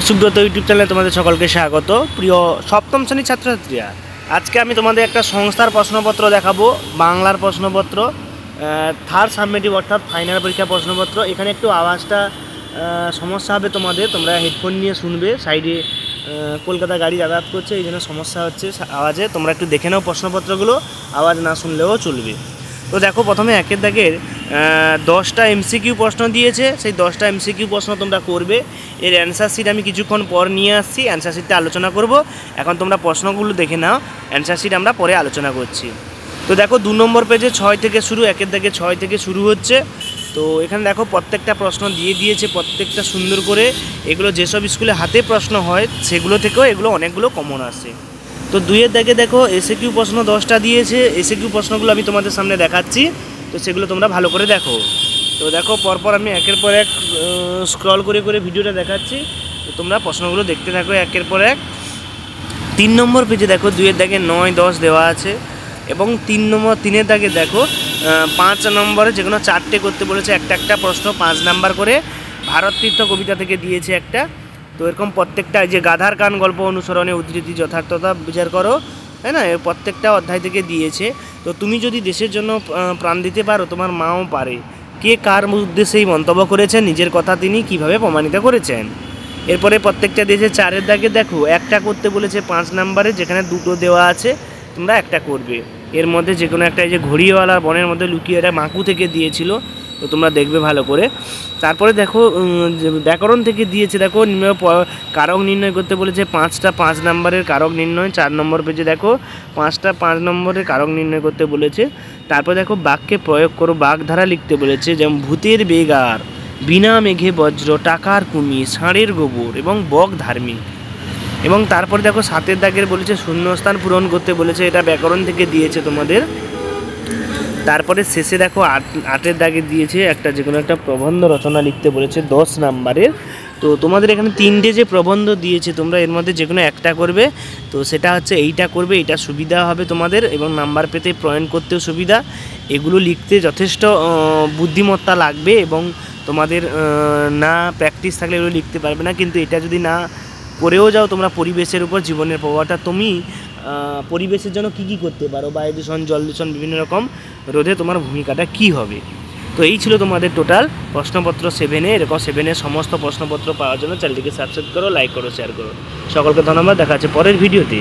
Subrata YouTube চ্যানেলে তোমাদের সকলকে স্বাগত। প্রিয় সপ্তম শ্রেণীর ছাত্রছাত্রীরা, আজকে আমি তোমাদের একটা সংস্থার প্রশ্নপত্র দেখাবো, বাংলার প্রশ্নপত্র, থার্ড সাবমিটিভ অর্থাৎ ফাইনাল পরীক্ষার প্রশ্নপত্র। এখানে একটু আওয়াজটা সমস্যা হবে তোমাদের, তোমরা হেডফোন নিয়ে শুনবে। সাইডে কলকাতা গাড়ি যাতায়াত করছে, এই জন্য সমস্যা হচ্ছে আওয়াজে। তোমরা একটু দেখে নাও প্রশ্নপত্রগুলো, আওয়াজ না শুনলেও চলবে। তো দেখো, প্রথমে একের দাগের 10টা এমসিকিউ প্রশ্ন দিয়েছে। সেই 10টা এমসিকিউ প্রশ্ন তোমরা করবে। এর অ্যান্সার শিট আমি কিছুক্ষণ পর নিয়ে আসছি, অ্যান্সার শিটটা আলোচনা করব। এখন তোমরা প্রশ্নগুলো দেখে নাও, অ্যান্সার শিট আমরা পরে আলোচনা করছি। তো দেখো 2 নম্বর পেজে 6 থেকে শুরু, একের দাগে 6 থেকে শুরু হচ্ছে। তো এখানে দেখো প্রত্যেকটা প্রশ্ন দিয়ে দিয়েছে, প্রত্যেকটা সুন্দর করে। এগুলো যেসব স্কুলে হাতে প্রশ্ন হয় সেগুলো থেকেও এগুলো অনেকগুলো কমন আসে। তো 2-এর দাগে দেখো এসএকিউ প্রশ্ন 10টা দিয়েছে। এসএকিউ প্রশ্নগুলো আমি তোমাদের সামনে দেখাচ্ছি, তো সেগুলো তোমরা ভালো করে দেখো। তো দেখো পরপর আমি একের পর এক স্ক্রল করে করে ভিডিওটা দেখাচ্ছি, তো তোমরা প্রশ্নগুলো দেখতে থাকো একের পর এক। 3 নম্বর পেজে দেখো 2-এর দাগে 9, 10 দেওয়া আছে, এবং 3-এর দাগে দেখো 5 নম্বরে যেগুলো 4টে করতে বলেছে, একটা প্রশ্ন 5 নাম্বার করে। ভারত তীর্থ কবিতা থেকে দিয়েছে একটা। তো এরকম প্রত্যেকটা, যে গাধার কান গল্প অনুসরণে উদ্ধৃতি যথার্থতা বিচার করো, তাই না, এর প্রত্যেকটা অধ্যায় থেকে দিয়েছে। তো তুমি যদি দেশের জন্য প্রাণ দিতে পারো, তোমার মাও পারে। কে কার উদ্দেশ্যে এই মন্তব্য করেছেন, নিজের কথা তিনি কিভাবে প্রমাণিত করেছেন। এরপরে প্রত্যেকটা দেশে 4-এর দাগে দেখো একটা করতে বলেছে 5 নাম্বারে, যেখানে 2টো দেওয়া আছে, তোমরা একটা করবে। এর মধ্যে যে কোনো একটা, এই যে ঘড়িওয়ালা বনের মধ্যে লুকিয়ে, এটা মাকু থেকে দিয়েছিল, তো তোমরা দেখবে ভালো করে। তারপরে দেখো ব্যাকরণ থেকে দিয়েছে, দেখো কারক নির্ণয় করতে বলেছে 5টা 5 নাম্বারের কারক নির্ণয়। 4 নম্বর পেজে দেখো 5টা 5 নম্বরের কারক নির্ণয় করতে বলেছে। তারপর দেখো বাক্যে প্রয়োগ করো, বাগধারা লিখতে বলেছে, যেমন ভূতের বেগার, বিনা মেঘে বজ্র, টাকার কুমির, ষাঁড়ের গোবর এবং বক ধার্মিক। এবং তারপরে দেখো 7-এর দাগের বলেছে শূন্যস্থান পূরণ করতে বলেছে, এটা ব্যাকরণ থেকে দিয়েছে তোমাদের। তারপরে শেষে দেখো 8-এর দাগে দিয়েছে একটা, যে কোনো একটা প্রবন্ধ রচনা লিখতে বলেছে 10 নাম্বারের। তো তোমাদের এখানে 3টে যে প্রবন্ধ দিয়েছে, তোমরা এর মধ্যে যে কোনো একটা করবে। তো সেটা হচ্ছে এইটা করবে, এটা সুবিধা হবে তোমাদের, এবং নাম্বার পেতে পয়েন্ট করতেও সুবিধা। এগুলো লিখতে যথেষ্ট বুদ্ধিমত্তা লাগবে, এবং তোমাদের না প্র্যাকটিস থাকলে এগুলো লিখতে পারবে না। কিন্তু এটা যদি না করেও যাও তোমরা, পরিবেশের উপর জীবনের প্রভাবটা, তুমি পরিবেশের জন্য কী কী করতে পারো, বায়ু দূষণ, জল দূষণ, বিভিন্ন রকম রোধে তোমার ভূমিকাটা কী হবে। তো এই ছিল তোমাদের টোটাল প্রশ্নপত্র 7-এ। এরকম 7-এর সমস্ত প্রশ্নপত্র পাওয়ার জন্য চ্যানেলটিকে সাবস্ক্রাইব করো, লাইক করো, শেয়ার করো। সকলকে ধন্যবাদ, দেখা হচ্ছে পরের ভিডিওতে।